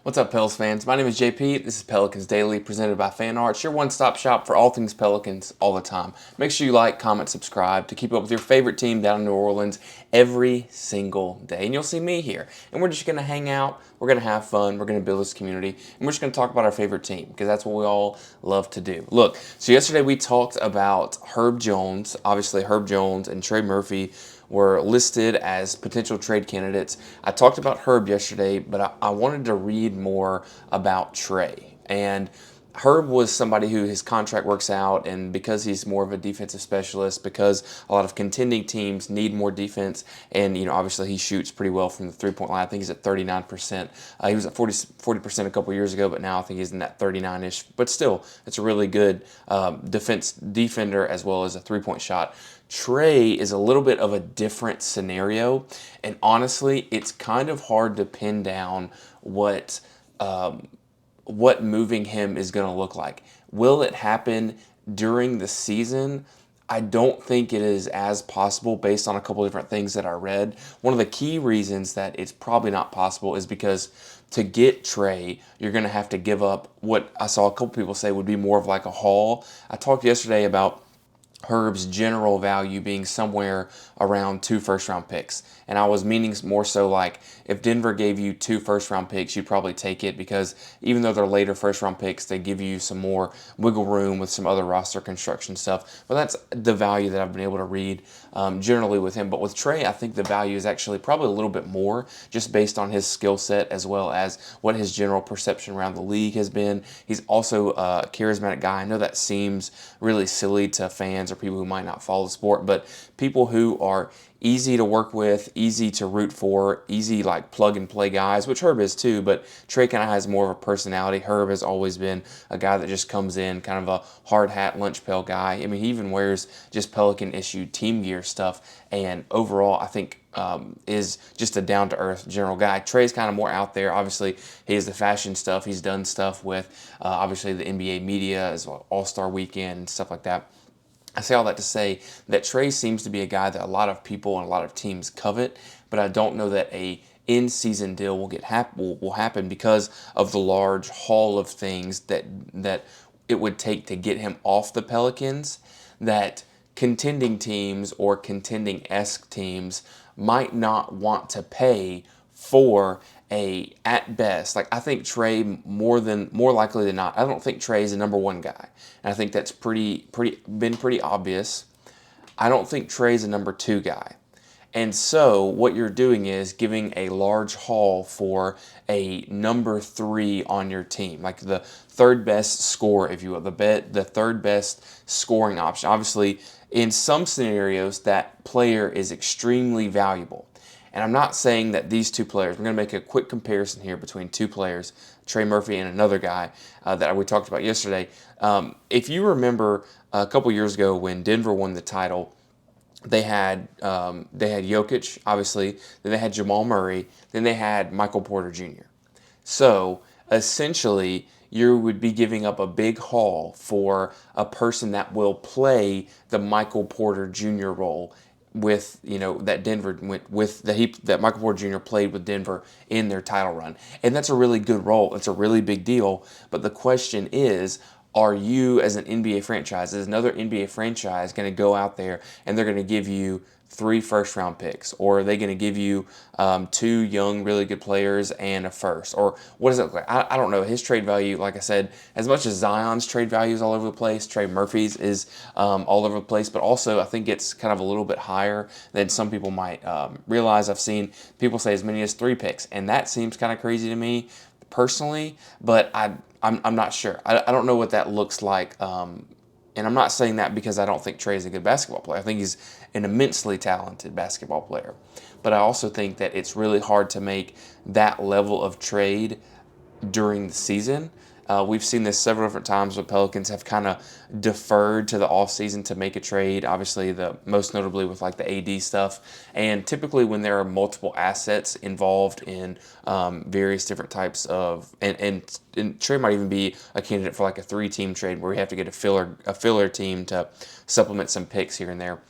What's up, Pels fans? My name is JP. This is Pelicans Daily, presented by Fan Arts, your one-stop shop for all things Pelicans all the time. Make sure you like, comment, subscribe to keep up with your favorite team down in New Orleans every single day. And you'll see me here. And we're just going to hang out, we're going to have fun, we're going to build this community, and we're just going to talk about our favorite team because that's what we all love to do. Look, so yesterday we talked about Herb Jones. Obviously, Herb Jones and Trey Murphy were listed as potential trade candidates. I talked about Herb yesterday, but I wanted to read more about Trey. And Herb was somebody who his contract works out, and because he's more of a defensive specialist, because a lot of contending teams need more defense, and obviously he shoots pretty well from the three-point line. I think he's at 39%. He was at 40% a couple years ago, but now I think he's in that 39-ish. But still, it's a really good defender as well as a three-point shot. Trey is a little bit of a different scenario, and honestly, it's kind of hard to pin down what moving him is going to look like. Will it happen during the season? I don't think it is as possible based on a couple different things that I read. One of the key reasons that it's probably not possible is because to get Trey, you're going to have to give up what I saw a couple people say would be more of like a haul. I talked yesterday about Herb's general value being somewhere around 2 first-round picks. And I was meaning more so like if Denver gave you 2 first-round picks, you'd probably take it because even though they're later first-round picks, they give you some more wiggle room with some other roster construction stuff. But that's the value that I've been able to read generally with him. But with Trey, I think the value is actually probably a little bit more just based on his skill set as well as what his general perception around the league has been. He's also a charismatic guy. I know that seems really silly to fans or people who might not follow the sport, but people who are easy to work with, easy to root for, easy like plug and play guys, which Herb is too, but Trey kind of has more of a personality. Herb has always been a guy that just comes in, kind of a hard hat, lunch pail guy. I mean, he even wears just Pelican issued team gear stuff, and overall, I think is just a down-to-earth general guy. Trey's kind of more out there. Obviously, he has the fashion stuff. He's done stuff with, obviously, the NBA media as well, All-Star Weekend and stuff like that. I say all that to say that Trey seems to be a guy that a lot of people and a lot of teams covet, but I don't know that a in-season deal will happen because of the large haul of things that it would take to get him off the Pelicans, that contending teams or contending-esque teams might not want to pay for at best. Like I think Trey more likely than not, I don't think Trey is a number one guy. And I think that's been pretty obvious. I don't think Trey's a number two guy. And so what you're doing is giving a large haul for a number 3 on your team, like the third best scorer, if you will, the third best scoring option. Obviously, in some scenarios, that player is extremely valuable. And I'm not saying that these two players, we're going to make a quick comparison here between two players, Trey Murphy and another guy that we talked about yesterday. If you remember a couple years ago when Denver won the title, they had Jokic, obviously, then they had Jamal Murray, then they had Michael Porter Jr. So essentially, you would be giving up a big haul for a person that will play the Michael Porter Jr. role with that Denver went with that Michael Porter Jr. played with Denver in their title run, and that's a really good role. It's a really big deal. But the question is, are you as an NBA franchise, as another NBA franchise, going to go out there and they're going to give you 3 first-round picks, or are they going to give you 2 young, really good players and a first? Or what does it look like? I don't know. His trade value, like I said, as much as Zion's trade value is all over the place, Trey Murphy's is all over the place, but also I think it's kind of a little bit higher than some people might realize. I've seen people say as many as 3 picks, and that seems kind of crazy to me personally, but I'm not sure. I don't know what that looks like. And I'm not saying that because I don't think Trey is a good basketball player. I think he's an immensely talented basketball player. But I also think that it's really hard to make that level of trade during the season. We've seen this several different times where Pelicans have kind of deferred to the offseason to make a trade, obviously the most notably with like the AD stuff. And typically when there are multiple assets involved in various different types of, and Trey might even be a candidate for like a 3-team trade where we have to get a filler team to supplement some picks here and there.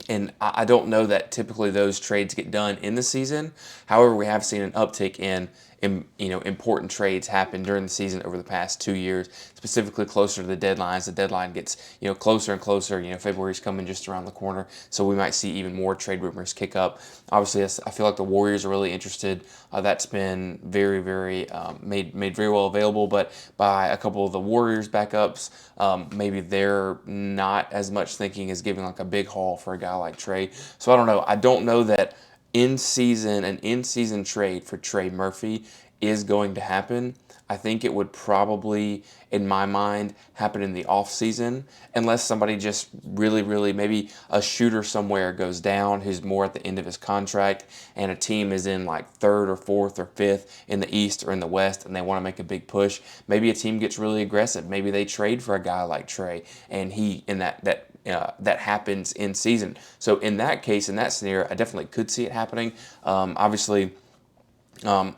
And I don't know that typically those trades get done in the season. However, we have seen an uptick in important trades happen during the season over the past 2 years, specifically closer to the deadlines. The deadline gets closer and closer. February's coming just around the corner, so we might see even more trade rumors kick up. Obviously, I feel like the Warriors are really interested. That's been very, very made very well available, but by a couple of the Warriors backups, maybe they're not as much thinking as giving like a big haul for a guy like Trey. So I don't know. I don't know that an in-season trade for Trey Murphy is going to happen. I think it would probably, in my mind, happen in the off-season unless somebody just really, really, maybe a shooter somewhere goes down who's more at the end of his contract and a team is in like third or fourth or fifth in the East or in the West and they want to make a big push. Maybe a team gets really aggressive. Maybe they trade for a guy like Trey and that happens in season. So in that case, in that scenario, I definitely could see it happening. Obviously,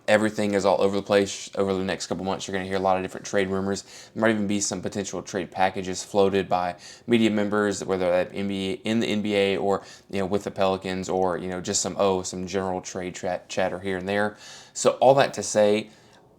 everything is all over the place over the next couple months. You're going to hear a lot of different trade rumors. There might even be some potential trade packages floated by media members, whether that NBA in the NBA or with the Pelicans or just some general trade chatter here and there. So all that to say,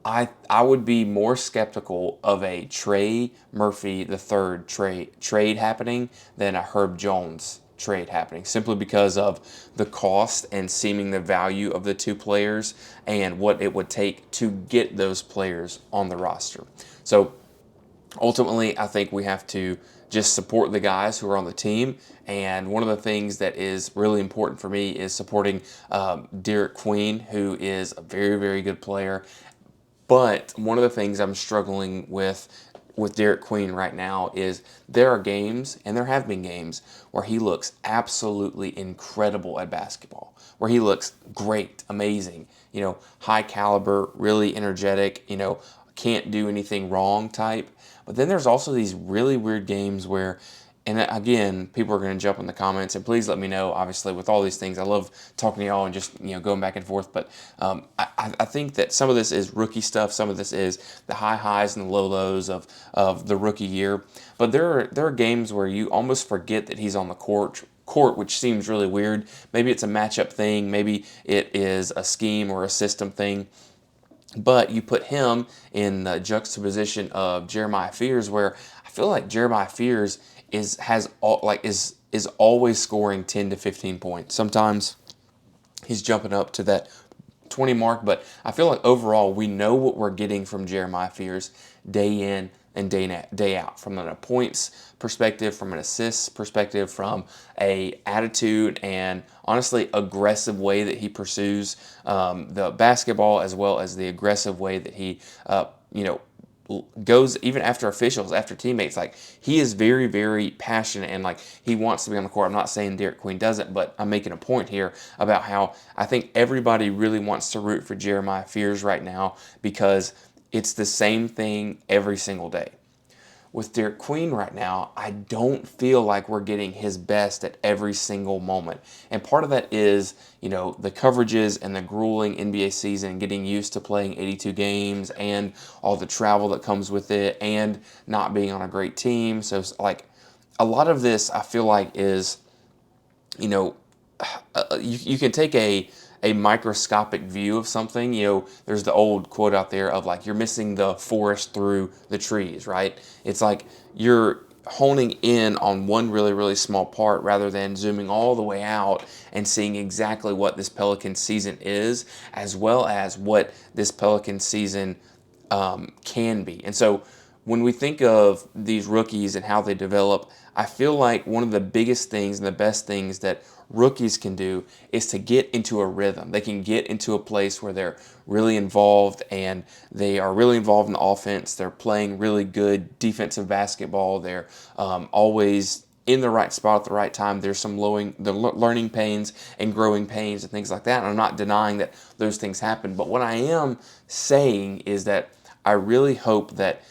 I would be more skeptical of a Trey Murphy III trade happening than a Herb Jones trade happening, simply because of the cost and seeming the value of the two players and what it would take to get those players on the roster. So ultimately, I think we have to just support the guys who are on the team. And one of the things that is really important for me is supporting Derek Queen, who is a very, very good player. But one of the things I'm struggling with Derek Queen right now is there are games, and there have been games, where he looks absolutely incredible at basketball, where he looks great, amazing, high caliber, really energetic, can't do anything wrong type. But then there's also these really weird games where, and again, people are going to jump in the comments, and please let me know, obviously, with all these things. I love talking to y'all and just, going back and forth, but I think that some of this is rookie stuff. Some of this is the high highs and the low lows of the rookie year. But there are games where you almost forget that he's on the court, which seems really weird. Maybe it's a matchup thing. Maybe it is a scheme or a system thing. But you put him in the juxtaposition of Jeremiah Fears, where I feel like Jeremiah Fears is always scoring 10 to 15 points. Sometimes he's jumping up to that 20 mark, but I feel like overall we know what we're getting from Jeremiah Fears day in and day out, from a points perspective, from an assists perspective, from a attitude and honestly aggressive way that he pursues the basketball, as well as the aggressive way that he goes even after officials, after teammates. Like, he is very, very passionate and like he wants to be on the court. I'm not saying Derek Queen doesn't, but I'm making a point here about how I think everybody really wants to root for Jeremiah Fears right now because it's the same thing every single day. With Derek Queen right now, I don't feel like we're getting his best at every single moment. And part of that is, the coverages and the grueling NBA season, getting used to playing 82 games and all the travel that comes with it and not being on a great team. So, like, a lot of this I feel like is, you can take a microscopic view of something. There's the old quote out there of like, you're missing the forest through the trees, right? It's like you're honing in on one really, really small part rather than zooming all the way out and seeing exactly what this Pelican season is, as well as what this Pelican season can be. And so when we think of these rookies and how they develop, I feel like one of the biggest things and the best things that rookies can do is to get into a rhythm. They can get into a place where they're really involved and they are really involved in the offense. They're playing really good defensive basketball. They're always in the right spot at the right time. There's some learning pains and growing pains and things like that. And I'm not denying that those things happen. But what I am saying is that I really hope that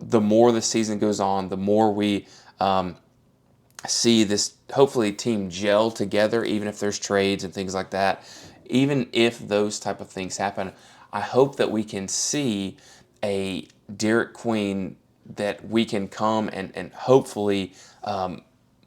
the more the season goes on, the more we see this, hopefully, team gel together, even if there's trades and things like that. Even if those type of things happen, I hope that we can see a Derek Queen that we can come and hopefully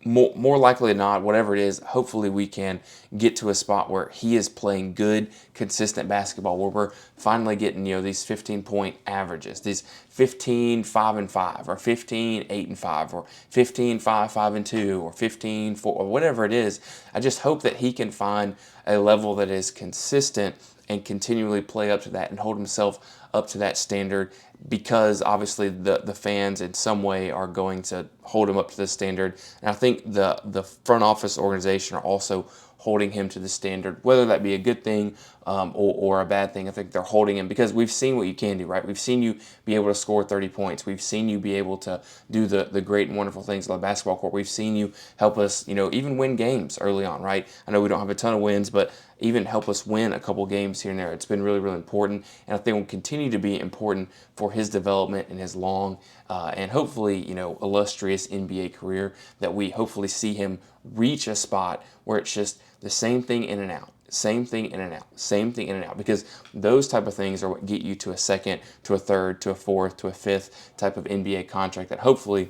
more likely than not, whatever it is, hopefully we can get to a spot where he is playing good, consistent basketball, where we're finally getting, these 15-point averages, these 15, 5 and 5, or 15, 8 and 5, or 15, 5, 5 and 2, or 15, 4, or whatever it is. I just hope that he can find a level that is consistent and continually play up to that and hold himself up to that standard, because obviously the fans in some way are going to hold him up to this standard. And I think the front office organization are also holding him to the standard, whether that be a good thing or a bad thing. I think they're holding him because we've seen what you can do, right? We've seen you be able to score 30 points. We've seen you be able to do the great and wonderful things on the basketball court. We've seen you help us, even win games early on, right? I know we don't have a ton of wins, but even help us win a couple games here and there. It's been really, really important, and I think will continue to be important for his development and his long and hopefully, illustrious NBA career, that we hopefully see him reach a spot where it's just the same thing in and out. Same thing in and out, same thing in and out, because those type of things are what get you to a second, to a third, to a fourth, to a fifth type of NBA contract that hopefully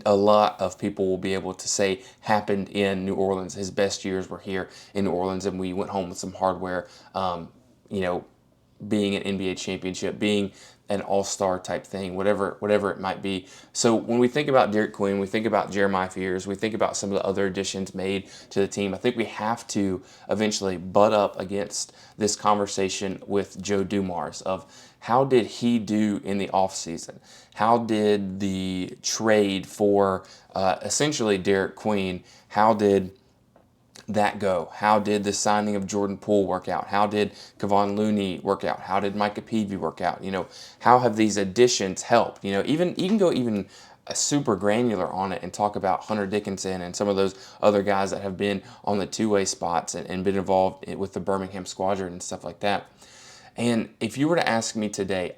a lot of people will be able to say happened in New Orleans. His best years were here in New Orleans, and we went home with some hardware, being an NBA championship, being an all-star type thing, whatever it might be. So when we think about Derek Queen, we think about Jeremiah Fears, we think about some of the other additions made to the team. I think we have to eventually butt up against this conversation with Joe Dumars of how did he do in the offseason? How did the trade for essentially Derek Queen, how did that go? How did the signing of Jordan Poole work out? How did Kevon Looney work out? How did Micah Peavy work out? How have these additions helped? Even you can go even super granular on it and talk about Hunter Dickinson and some of those other guys that have been on the two-way spots and been involved with the Birmingham Squadron and stuff like that. And if you were to ask me today,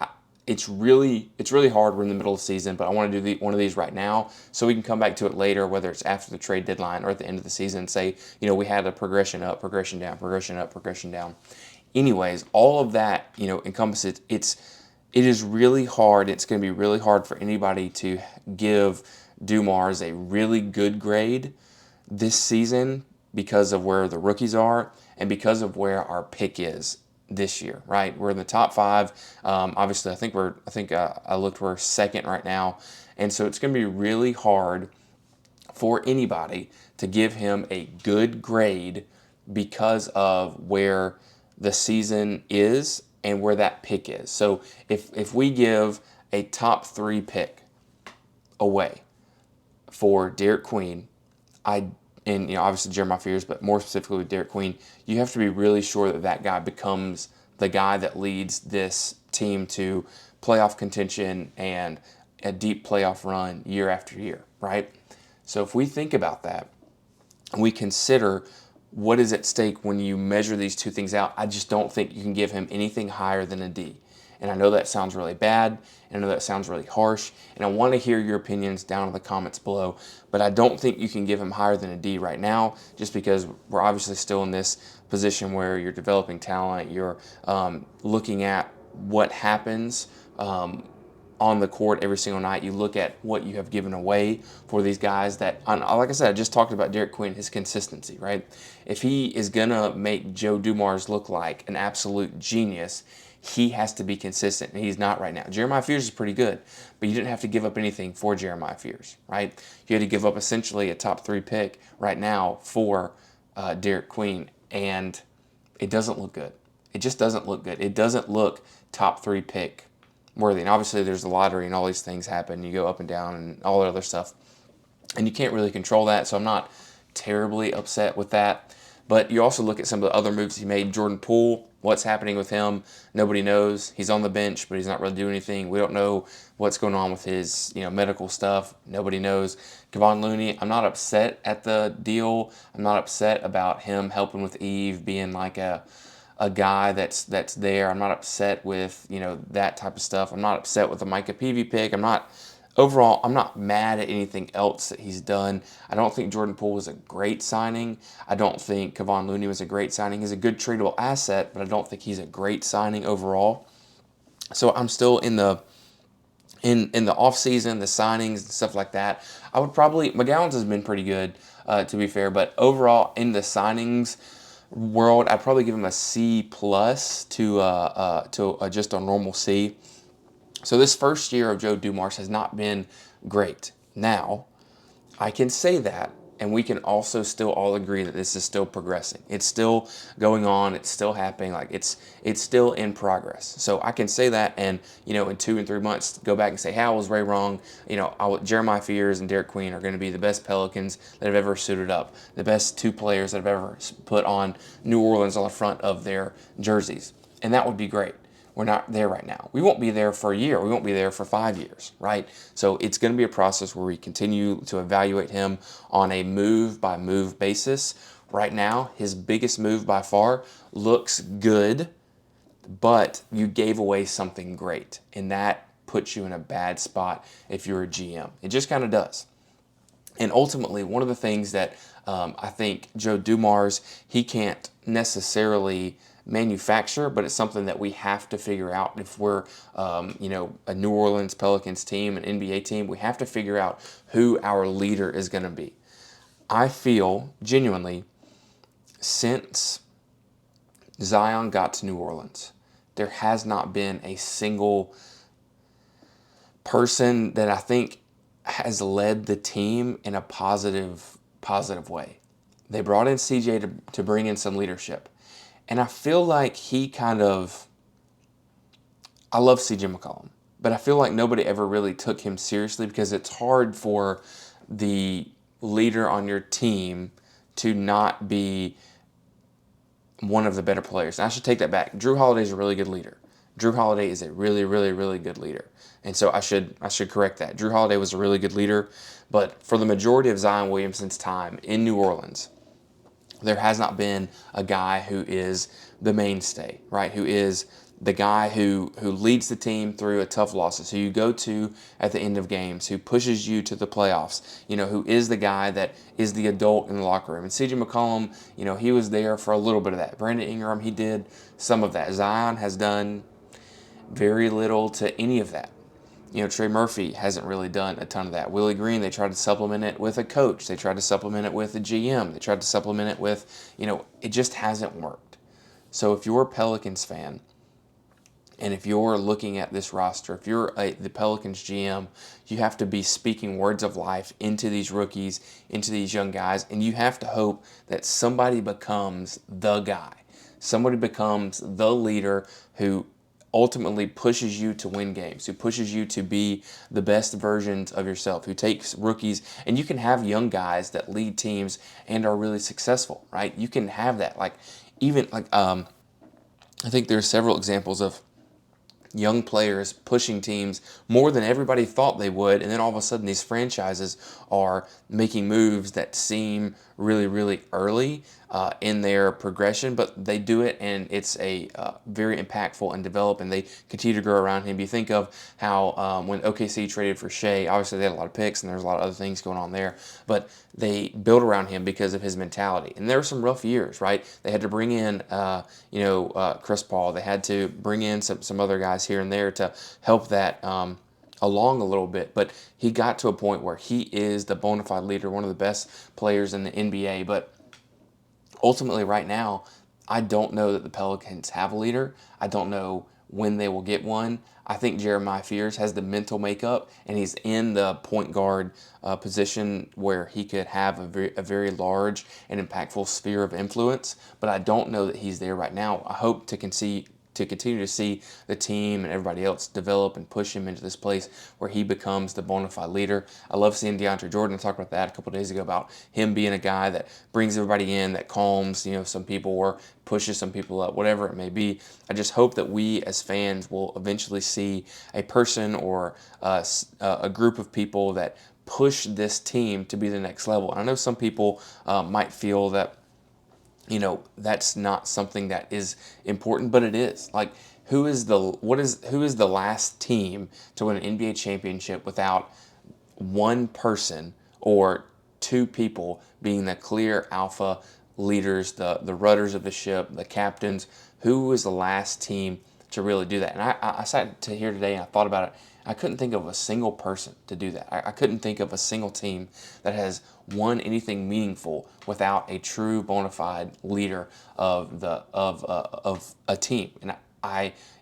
it's really hard. We're in the middle of the season, but I want to do one of these right now so we can come back to it later, whether it's after the trade deadline or at the end of the season, and say, we had a progression up, progression down, progression up, progression down. Anyways, all of that, encompasses, it is really hard. It's going to be really hard for anybody to give Dumars a really good grade this season because of where the rookies are and because of where our pick is this year, right? We're in the top 5. Obviously, I looked, we're second right now. And so it's going to be really hard for anybody to give him a good grade because of where the season is and where that pick is. So if we give a top 3 pick away for Derek Queen, and obviously Jeremiah Fears, but more specifically with Derek Queen, you have to be really sure that guy becomes the guy that leads this team to playoff contention and a deep playoff run year after year, right? So if we think about that, and we consider what is at stake when you measure these two things out, I just don't think you can give him anything higher than a D. And I know that sounds really bad, and I know that sounds really harsh, and I want to hear your opinions down in the comments below, but I don't think you can give him higher than a D right now, just because we're obviously still in this position where you're developing talent, you're looking at what happens on the court every single night. You look at what you have given away for these guys that, like I said, I just talked about Derek Quinn, his consistency, right? If he is going to make Joe Dumars look like an absolute genius, he has to be consistent, and he's not right now. Jeremiah Fears is pretty good, but you didn't have to give up anything for Jeremiah Fears, right? You had to give up essentially a top 3 pick right now for Derek Queen, and it doesn't look good. It just doesn't look good. It doesn't look top 3 pick worthy. And obviously there's the lottery and all these things happen. You go up and down and all that other stuff, and you can't really control that, so I'm not terribly upset with that. But you also look at some of the other moves he made. Jordan Poole, what's happening with him? Nobody knows. He's on the bench, but he's not really doing anything. We don't know what's going on with his medical stuff. Nobody knows. Kevon Looney, I'm not upset at the deal. I'm not upset about him helping with Eve, being like a guy that's there. I'm not upset with that type of stuff. I'm not upset with the Micah Peavy pick. Overall, I'm not mad at anything else that he's done. I don't think Jordan Poole was a great signing. I don't think Kevon Looney was a great signing. He's a good tradable asset, but I don't think he's a great signing overall. So I'm still in the in the offseason, the signings and stuff like that, I would probably, McGowan's has been pretty good, to be fair, but overall in the signings world, I'd probably give him a C plus to just a normal C. So this first year of Joe Dumars has not been great. Now, I can say that, and we can also still all agree that this is still progressing. It's still going on. It's still happening. Like it's still in progress. So I can say that, and in 2 and 3 months, go back and say, "How was Ray wrong?" Jeremiah Fears and Derek Queen are going to be the best Pelicans that have ever suited up, the best two players that have ever put on New Orleans on the front of their jerseys, and that would be great. We're not there right now. We won't be there for a year. We won't be there for 5 years, right? So it's going to be a process where we continue to evaluate him on a move-by-move basis. Right now, his biggest move by far looks good, but you gave away something great, and that puts you in a bad spot if you're a GM. It just kind of does. And ultimately, one of the things that I think Joe Dumars, he can't necessarily manufacture, but it's something that we have to figure out if we're, a New Orleans Pelicans team, an NBA team. We have to figure out who our leader is going to be. I feel genuinely, since Zion got to New Orleans, there has not been a single person that I think has led the team in a positive way. They brought in CJ to bring in some leadership. And I feel like I love CJ McCollum, but I feel like nobody ever really took him seriously because it's hard for the leader on your team to not be one of the better players. And I should take that back. Drew Holiday is a really good leader. Drew Holiday is a really, really, really good leader. And so I should correct that. Drew Holiday was a really good leader, but for the majority of Zion Williamson's time in New Orleans, there has not been a guy who is the mainstay, right? Who is the guy who leads the team through a tough losses, who you go to at the end of games, who pushes you to the playoffs, who is the guy that is the adult in the locker room. And CJ McCollum, he was there for a little bit of that. Brandon Ingram, he did some of that. Zion has done very little to any of that. Trey Murphy hasn't really done a ton of that. Willie Green, they tried to supplement it with a coach. They tried to supplement it with a GM. They tried to supplement it with, it just hasn't worked. So if you're a Pelicans fan, and if you're looking at this roster, if you're the Pelicans GM, you have to be speaking words of life into these rookies, into these young guys, and you have to hope that somebody becomes the guy. Somebody becomes the leader who ultimately pushes you to win games, who pushes you to be the best versions of yourself, who takes rookies, and you can have young guys that lead teams and are really successful, right? You can have that. I think there's several examples of young players pushing teams more than everybody thought they would, and then all of a sudden these franchises are making moves that seem really, really early in their progression, but they do it and it's a very impactful and develop, and they continue to grow around him. You think of how when OKC traded for Shea, obviously they had a lot of picks and there's a lot of other things going on there, but they built around him because of his mentality. And there were some rough years, right? They had to bring in Chris Paul. They had to bring in some other guys here and there to help that along a little bit, but he got to a point where he is the bona fide leader, one of the best players in the NBA. But ultimately right now, I don't know that the Pelicans have a leader. I don't know when they will get one. I think Jeremiah Fears has the mental makeup, and he's in the point guard position where he could have a very large and impactful sphere of influence, but I don't know that he's there right now. I hope to continue to see the team and everybody else develop and push him into this place where he becomes the bona fide leader. I love seeing DeAndre Jordan. I talked about that a couple of days ago about him being a guy that brings everybody in, that calms some people or pushes some people up, whatever it may be. I just hope that we as fans will eventually see a person or a group of people that push this team to be the next level. And I know some people might feel that that's not something that is important, but it is. Like, who is the last team to win an NBA championship without one person or two people being the clear alpha leaders, the rudders of the ship, the captains? Who was the last team to really do that. And I sat to here today and I thought about it. I couldn't think of a single person to do that. I couldn't think of a single team that has won anything meaningful without a true bona fide leader of a team. And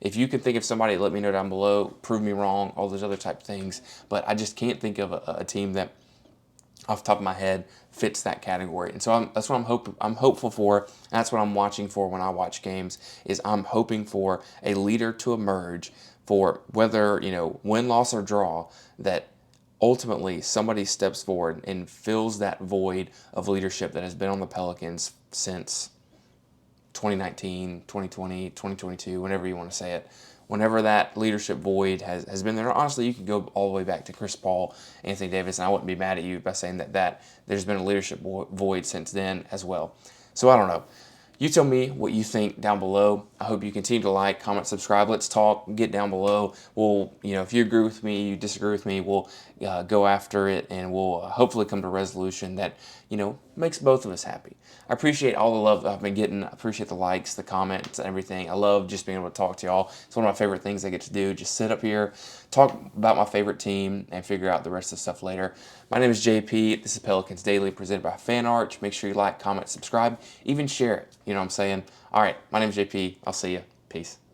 if you can think of somebody, let me know down below. Prove me wrong. All those other type of things. But I just can't think of a team that, off the top of my head, fits that category. And so that's what I'm hopeful for. And that's what I'm watching for when I watch games. Is I'm hoping for a leader to emerge for whether win, loss, or draw, that ultimately somebody steps forward and fills that void of leadership that has been on the Pelicans since 2019, 2020, 2022, whenever you want to say it. Whenever that leadership void has been there, honestly, you could go all the way back to Chris Paul, Anthony Davis, and I wouldn't be mad at you by saying that there's been a leadership void since then as well. So I don't know. You tell me what you think down below. I hope you continue to like, comment, subscribe. Let's talk. Get down below. We'll, if you agree with me, you disagree with me, we'll go after it, and we'll hopefully come to a resolution that, makes both of us happy. I appreciate all the love that I've been getting. I appreciate the likes, the comments, and everything. I love just being able to talk to y'all. It's one of my favorite things I get to do. Just sit up here, talk about my favorite team, and figure out the rest of the stuff later. My name is JP. This is Pelicans Daily, presented by Fan Arch. Make sure you like, comment, subscribe, even share it. You know what I'm saying? All right, my name is JP. I'll see you. Peace.